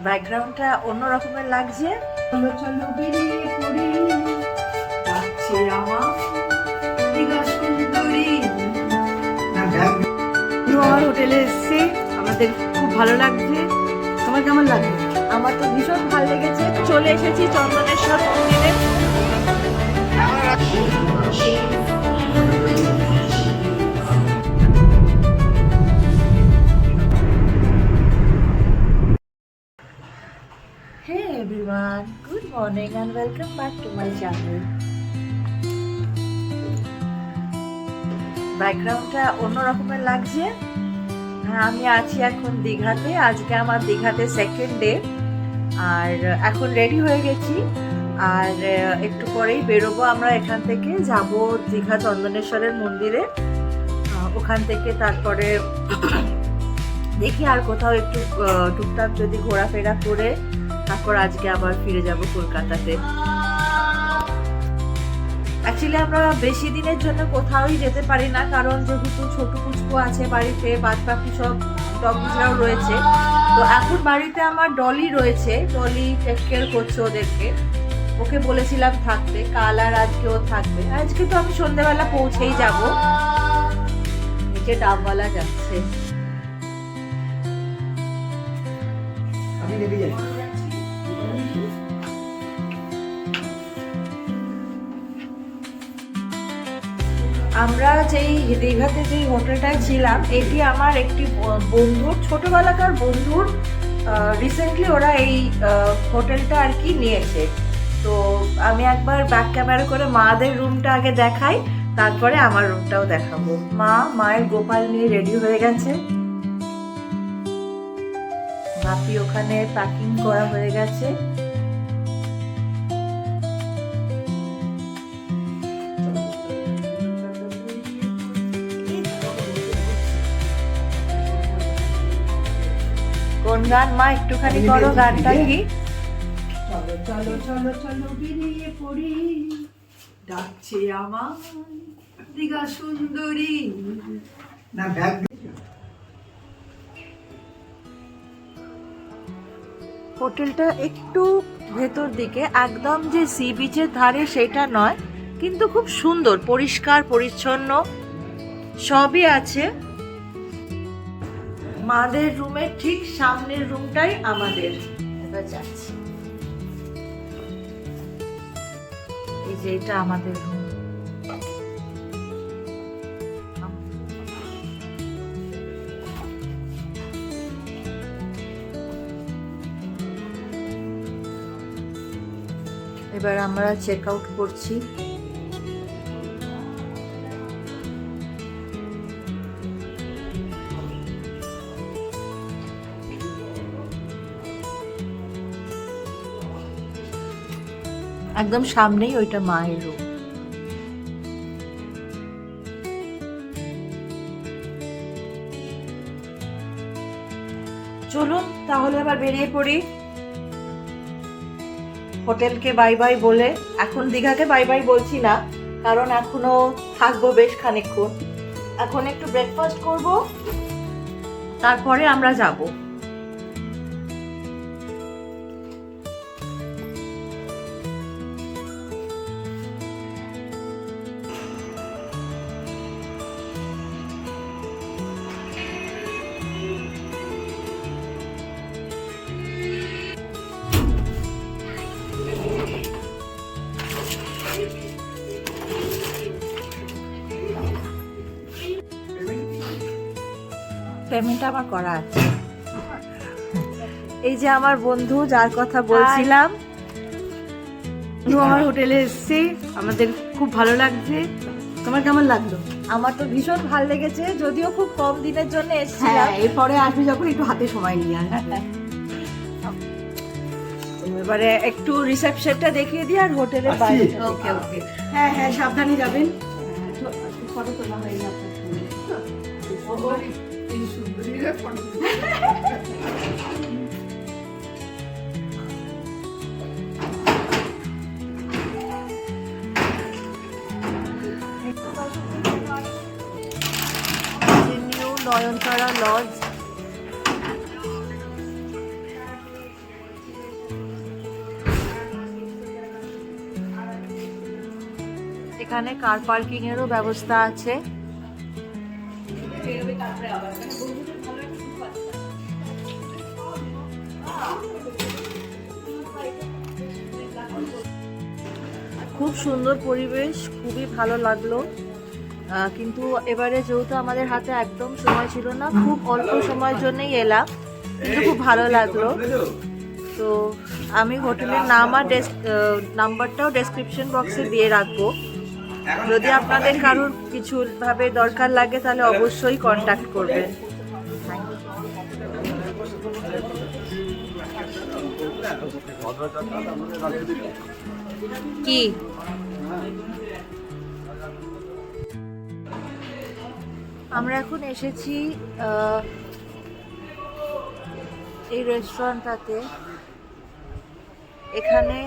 ব্যাকগ্রাউন্ডটা অন্য রকমের লাগছে। চলো চলো বেরিয়ে পড়ি, ডাকছে আমার দীঘা সুন্দরী। আমার হোটেলে এসেছি, আমাদের খুব ভালো লাগছে। তোমার কেমন লাগছে? আমার তো ভীষণ ভালো লেগেছে। চলে এসেছি চন্দনেশ্বর মন্দিরে। Hey everyone, good morning and welcome back to my channel. ব্যাকগ্রাউন্ডটা অন্য রকমের লাগছে। আমি আছি এখন দীঘাতে। আজকে আমার দীঘাতে সেকেন্ড ডে, আর এখন রেডি হয়ে গেছি। আর একটু পরেই বেরোবো আমরা এখান থেকে, যাব দীঘা চন্দনেশ্বরের মন্দিরে। ওখান থেকে তারপরে দেখি আর কোথাও একটু টুকটাক যদি ঘোরাফেরা করে তারপর আজকে আবার ফিরে যাব কলকাতাতে। অ্যাকচুয়ালি আমরা বেশি দিনের জন্য কোথাওই যেতে পারি না, কারণ যেহেতু ছোট কুচকু আছে বাড়িতে, বাদ বাকি সব ডগিসরাও রয়েছে। তো এখন বাড়িতে আমার ডলি রয়েছে, ডলি টেক কেয়ার করছে ওদেরকে। ওকে বলেছিলাম থাকতে, কাল আর আজকেও থাকবে। আজকে তো আমি সন্ধ্যেবেলা পৌঁছেই যাব। নিচে ডাবওয়ালা যাচ্ছে। আমরা যেই দীঘাতে যেই হোটেলটায় ছিলাম, এটি আমার একটি বন্ধুর, ছোটবেলাকার বন্ধুর। রিসেন্টলি ওরা এই হোটেলটা আর কি নিয়েছে। তো আমি একবার ব্যাক ক্যামেরা করে মাদের রুমটা আগে দেখাই, তারপরে আমার রুমটাও দেখাবো। মায়ের গোপাল নিয়ে রেডি হয়ে গেছে। বাপি ওখানে প্যাকিং করা হয়ে গেছে। কোন গান মা একটুখানি করো, গানটা কি? চলো চলো চলো চলো বেরিয়ে পড়ি, ডাকছে আমার দীঘা সুন্দরী। না ব্যাগ। হোটেলটা একটু ভেতর দিকে, একদম যে সি বিচের ধারে সেটা নয়, কিন্তু খুব সুন্দর, পরিষ্কার পরিচ্ছন্ন সবই আছে। মাদের রুমের ঠিক সামনের রুমটাই আমাদের। এবার যাচ্ছি, এই যে এটা আমাদের রুম। এবার আমরা চেক আউট করছি। একদম সামনেই ওইটা মায়ের রুম। চলুন তাহলে আবার বেরিয়ে পড়ি হোটেলকে বাই বাই বলে। এখন দীঘাকে বাই বাই বলছি না, কারণ এখনো থাকবো বেশ খানিকক্ষণ। এখন একটু ব্রেকফাস্ট করব, তারপরে আমরা যাব। পেমেন্ট আমার করা আছে। এই যে আমার বন্ধু যার কথা বলছিলাম, আমার হোটেলে এসেছি, আমাদের খুব ভালো লাগছে। তোমার কেমন লাগলো? আমার তো ভীষণ ভালো লেগেছে, যদিও খুব কম দিনের জন্য এসেছিলাম। এরপরে আসবি যখন একটু হাতে সময় নিয়ে আসবে। এবারে একটু রিসেপশনটা দেখিয়ে দিই আর হোটেলের বাইরে। ওকে ওকে, হ্যাঁ হ্যাঁ, সাবধানে যাবেন। ফটো তোলা হয়নি আপনার নিউ নয়নতারা লজ। এখানে কার পার্কিং এরও ব্যবস্থা আছে। খুব সুন্দর পরিবেশ, খুবই ভালো লাগলো। কিন্তু এবারে যেহেতু আমাদের হাতে একদম সময় ছিল না, খুব অল্প সময়ের জন্যই এলাম, কিন্তু খুব ভালো লাগলো। তো আমি হোটেলের নাম আর নাম্বারটাও ডেসক্রিপশন বক্সে দিয়ে রাখবো। যদি আপনাদের কারোর কিছুভাবে দরকার লাগে তাহলে অবশ্যই কন্ট্যাক্ট করবেন। কি আমরা এখন এসেছি এই রেস্টুরেন্টটাতে। এখানে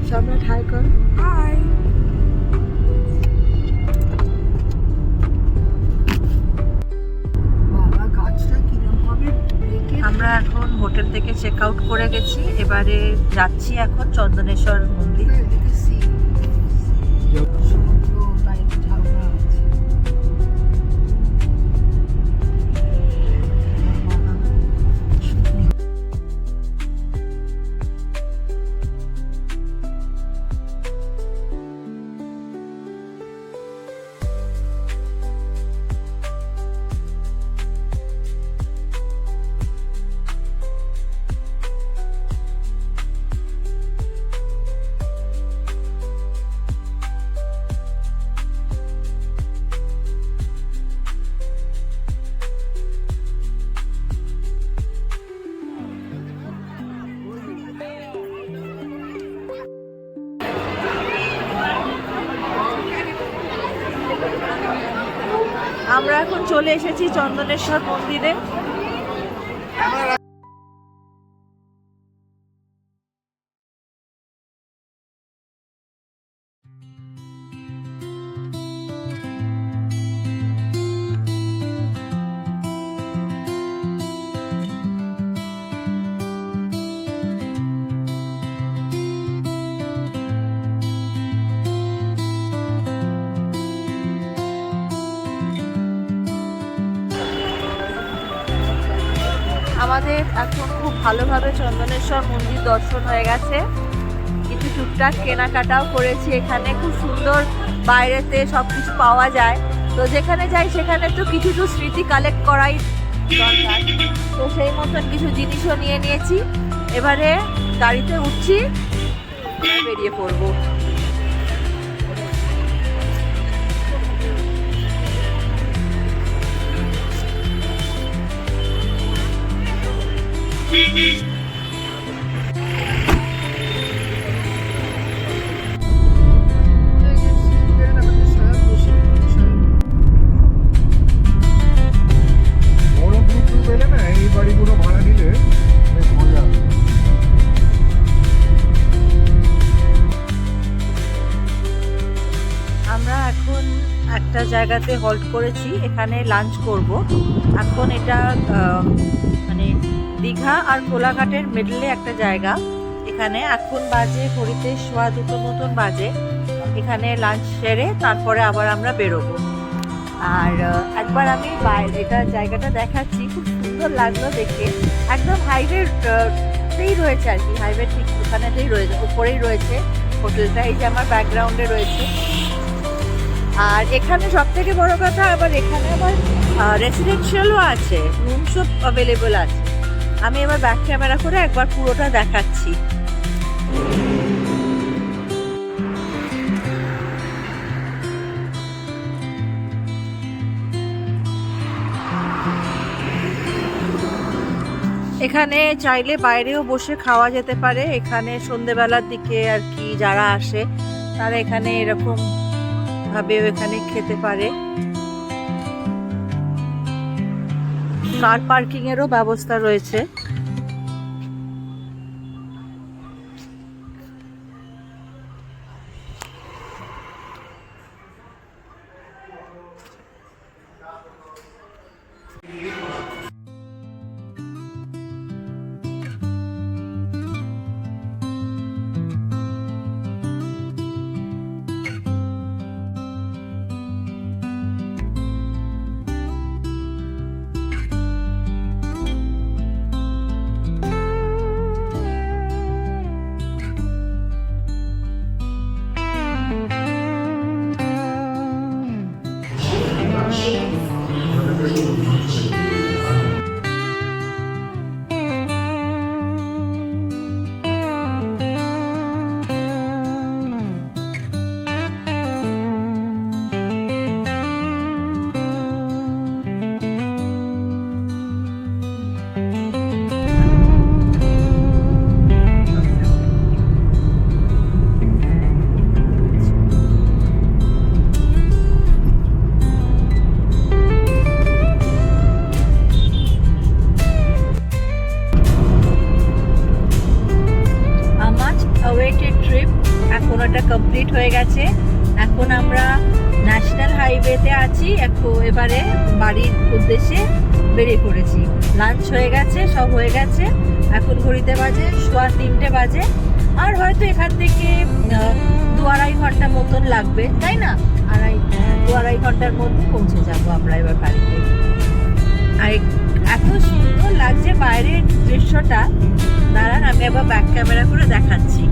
সম্রাট হাই কর। হাই। বাবা গাছটা কিরকম হবে। আমরা এখন হোটেল থেকে চেক আউট করে গেছি, এবারে যাচ্ছি এখন চন্দনেশ্বর মন্দির। আমরা এখন চলে এসেছি চন্দনেশ্বর মন্দিরে। আমাদের এখন খুব ভালোভাবে চন্দনেশ্বর মন্দির দর্শন হয়ে গেছে। কিছু টুকটাক কেনাকাটাও করেছি। এখানে খুব সুন্দর বাইরেতে সব কিছু পাওয়া যায়, তো যেখানে যাই সেখানে তো কিছু তো স্মৃতি কালেক্ট করাই দরকার। তো সেই মতন কিছু জিনিসও নিয়ে নিয়েছি। এবারে গাড়িতে উঠছি, বেরিয়ে পড়বো। আমরা এখন একটা জায়গাতে হল্ট করেছি, এখানে লাঞ্চ করব। এখন এটা মানে দীঘা আর কোলাঘাটের মিডলে একটা জায়গা। এখানে এখন বাজে ঘড়িতে 2:15 মতন বাজে। এখানে লাঞ্চ সেরে তারপরে আবার আমরা বেরোবো। আর একবার আমি এটা জায়গাটা দেখাচ্ছি, খুব সুন্দর লাগলো দেখে। একদম হাইওয়েতেই রয়েছে আর কি, হাইওয়ে ঠিক ওখানেতেই রয়েছে, উপরেই রয়েছে হোটেলটা। এই যে আমার ব্যাকগ্রাউন্ডে রয়েছে। আর এখানে সব থেকে বড় কথা, আবার এখানে আবার রেসিডেন্সিয়ালও আছে, রুম সব অ্যাভেলেবল আছে। আমি এবার ব্যাক ক্যামেরা করে একবার পুরোটা দেখাচ্ছি। এখানে চাইলে বাইরেও বসে খাওয়া যেতে পারে। এখানে সন্ধেবেলার দিকে আর কি যারা আসে তারা এখানে এরকম ভাবে এখানে খেতে পারে। কার পার্কিং এরও ব্যবস্থা রয়েছে। এখন ওটা কমপ্লিট হয়ে গেছে। এখন আমরা ন্যাশনাল হাইওয়েতে আছি। এবারে বাড়ির উদ্দেশ্যে বেরিয়ে পড়েছি। লাঞ্চ হয়ে গেছে, সব হয়ে গেছে। এখন ঘড়িতে বাজে 3:15 বাজে। আর হয়তো এখান থেকে 2-2.5 ঘন্টা মতন লাগবে, তাই না? 2-2.5 ঘন্টার মধ্যে পৌঁছে যাবো আমরা এবার বাড়িতে। আর এত সুন্দর লাগছে বাইরের দৃশ্যটা। দাঁড়ান, আমি আবার ব্যাক ক্যামেরা করে দেখাচ্ছি।